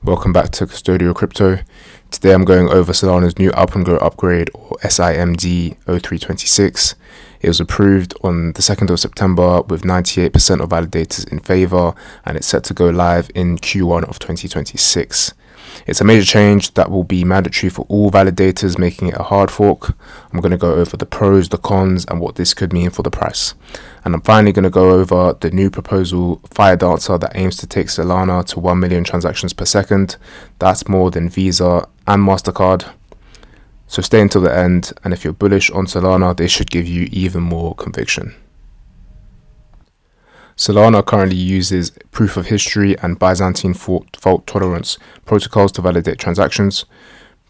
Welcome back to Custodial Crypto. Today I'm going over Solana's new Alpenglow upgrade, or SIMD 0326. It was approved on the 2nd of September with 98% of validators in favor, and it's set to go live in Q1 of 2026. It's a major change that will be mandatory for all validators, making it a hard fork. I'm going to go over the pros, the cons, and what this could mean for the price. And I'm finally going to go over the new proposal, Fire Dancer, that aims to take Solana to 1 million transactions per second. That's more than Visa and MasterCard. So stay until the end, and if you're bullish on Solana, this should give you even more conviction. Solana currently uses proof of history and Byzantine fault tolerance protocols to validate transactions.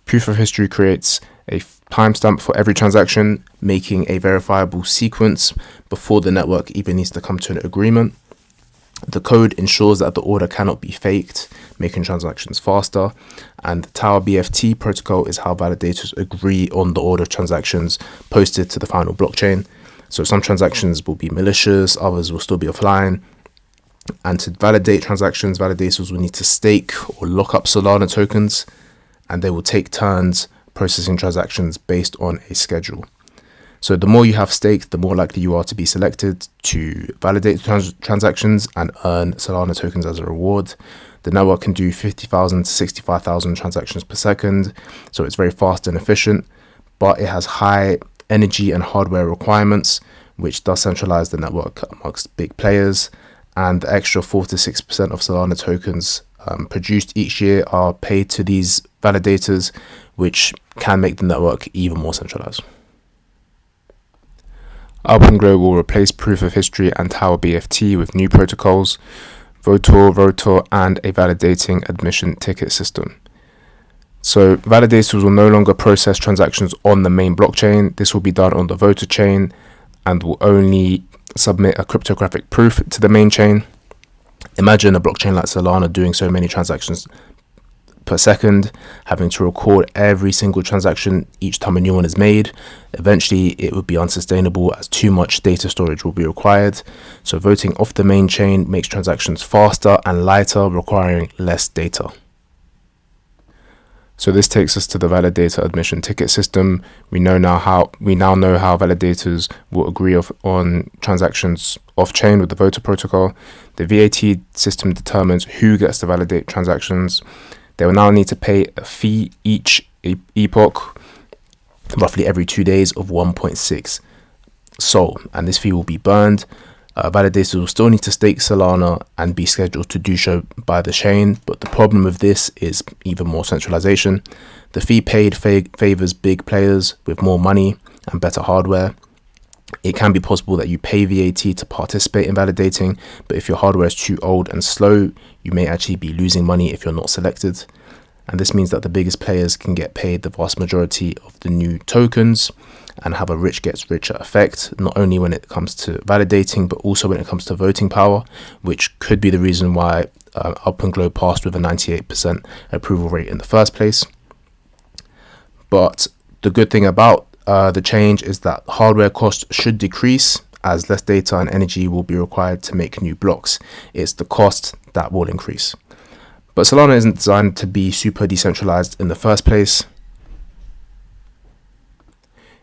Proof of history creates a timestamp for every transaction, making a verifiable sequence before the network even needs to come to an agreement. The code ensures that the order cannot be faked, making transactions faster. And the Tower BFT protocol is how validators agree on the order of transactions posted to the final blockchain. So some transactions will be malicious, others will still be offline. And to validate transactions, validators will need to stake or lock up Solana tokens, and they will take turns processing transactions based on a schedule. So the more you have staked, the more likely you are to be selected to validate transactions and earn Solana tokens as a reward. The network can do 50,000 to 65,000 transactions per second, so it's very fast and efficient, but it has high energy and hardware requirements, which does centralize the network amongst big players. And the extra 4 to 6% of Solana tokens produced each year are paid to these validators, which can make the network even more centralized. Alpenglow will replace proof of history and Tower BFT with new protocols, Votor, and a validating admission ticket system. So validators will no longer process transactions on the main blockchain. This will be done on the Votor chain and will only submit a cryptographic proof to the main chain. Imagine a blockchain like Solana doing so many transactions per second, having to record every single transaction each time a new one is made. Eventually it would be unsustainable as too much data storage will be required. So voting off the main chain makes transactions faster and lighter, requiring less data. So this takes us to the validator admission ticket system. We now know how validators will agree on transactions off-chain with the Votor protocol. The VAT system determines who gets to validate transactions. They will now need to pay a fee each epoch, roughly every 2 days, of 1.6 Sol, and this fee will be burned. Validators will still need to stake Solana and be scheduled to do so by the chain, but the problem with this is even more centralization. The fee paid favors big players with more money and better hardware. It can be possible that you pay VAT to participate in validating, but if your hardware is too old and slow, you may actually be losing money if you're not selected. And this means that the biggest players can get paid the vast majority of the new tokens and have a rich gets richer effect, not only when it comes to validating, but also when it comes to voting power, which could be the reason why Alpenglow passed with a 98% approval rate in the first place. But the good thing about the change is that hardware costs should decrease, as less data and energy will be required to make new blocks. It's the cost that will increase. But Solana isn't designed to be super decentralized in the first place.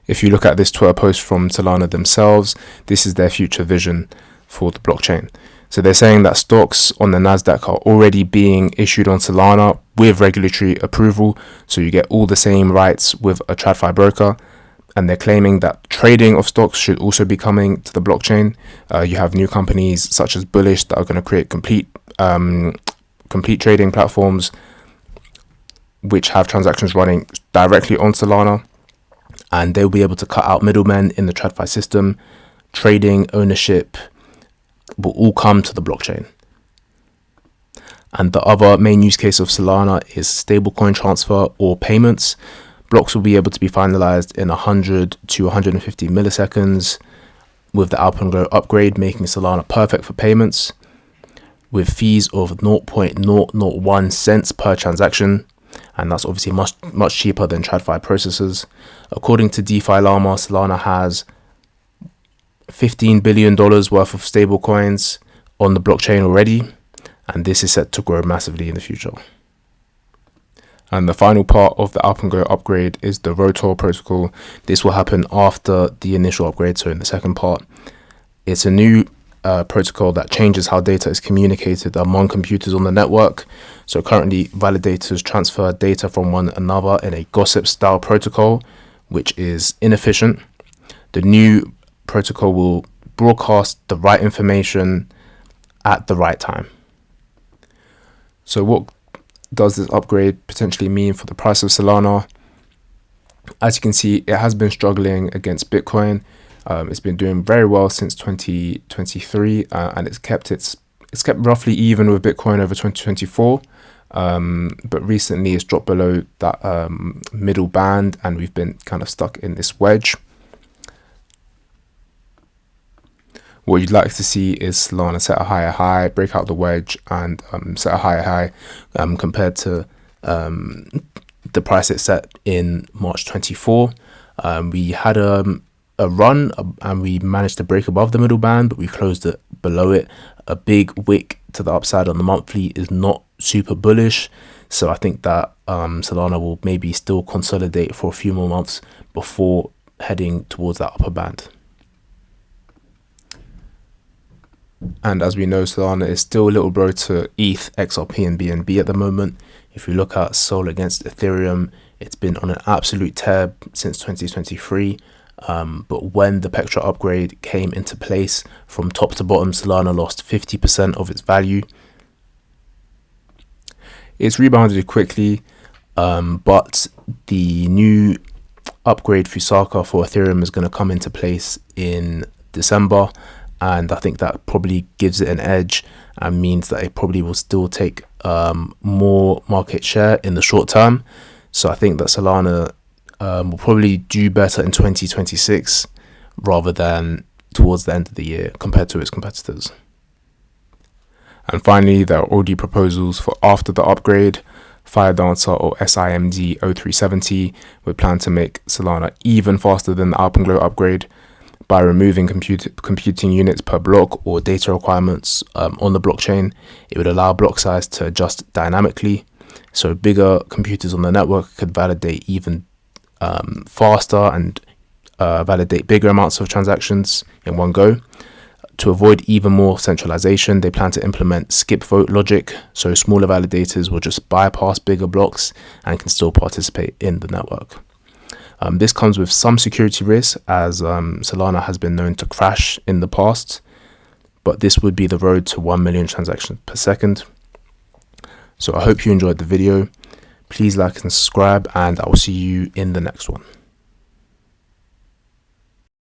If you look at this Twitter post from Solana themselves, this is their future vision for the blockchain. So they're saying that stocks on the Nasdaq are already being issued on Solana with regulatory approval, so you get all the same rights with a TradFi broker. And they're claiming that trading of stocks should also be coming to the blockchain. You have new companies such as Bullish that are going to create complete trading platforms which have transactions running directly on Solana, and they'll be able to cut out middlemen in the TradFi system. Trading, ownership will all come to the blockchain. And the other main use case of Solana is stablecoin transfer or payments. Blocks will be able to be finalized in 100 to 150 milliseconds with the Alpenglow upgrade, making Solana perfect for payments, with fees of 0.001 cents per transaction, and that's obviously much cheaper than TradFi processors. According to DeFi Llama, Solana has $15 billion worth of stablecoins on the blockchain already, and this is set to grow massively in the future. And the final part of the Alpenglow upgrade is the Rotor protocol. This will happen after the initial upgrade, so in the second part. It's a new protocol that changes how data is communicated among computers on the network. So currently, validators transfer data from one another in a gossip-style protocol, which is inefficient. The new protocol will broadcast the right information at the right time. So what does this upgrade potentially mean for the price of Solana? As you can see, it has been struggling against Bitcoin. It's been doing very well since 2023, and it's kept roughly even with Bitcoin over 2024. But recently it's dropped below that middle band, and we've been kind of stuck in this wedge. What you'd like to see is Solana set a higher high, break out the wedge, and set a higher high compared to the price it set in March 24. We had a run and we managed to break above the middle band, but we closed it below it. A big wick to the upside on the monthly is not super bullish, so I think that Solana will maybe still consolidate for a few more months before heading towards that upper band. And as we know, Solana is still a little bro to ETH, XRP and BNB at the moment. If you look at Sol against Ethereum, it's been on an absolute tear since 2023. But when the Petra upgrade came into place, from top to bottom, Solana lost 50% of its value. It's rebounded quickly, but the new upgrade Fusaka for Ethereum is going to come into place in December, and I think that probably gives it an edge and means that it probably will still take more market share in the short term. So I think that Solana will probably do better in 2026 rather than towards the end of the year compared to its competitors. And finally, there are already proposals for after the upgrade. Firedancer or SIMD 0370 would plan to make Solana even faster than the Alpenglow upgrade by removing computing units per block or data requirements on the blockchain. It would allow block size to adjust dynamically, so bigger computers on the network could validate even faster and validate bigger amounts of transactions in one go. To avoid even more centralization, they plan to implement skip vote logic, so smaller validators will just bypass bigger blocks and can still participate in the network. This comes with some security risks, as Solana has been known to crash in the past, but this would be the road to 1 million transactions per second. So I hope you enjoyed the video. Please like and subscribe, and I will see you in the next one.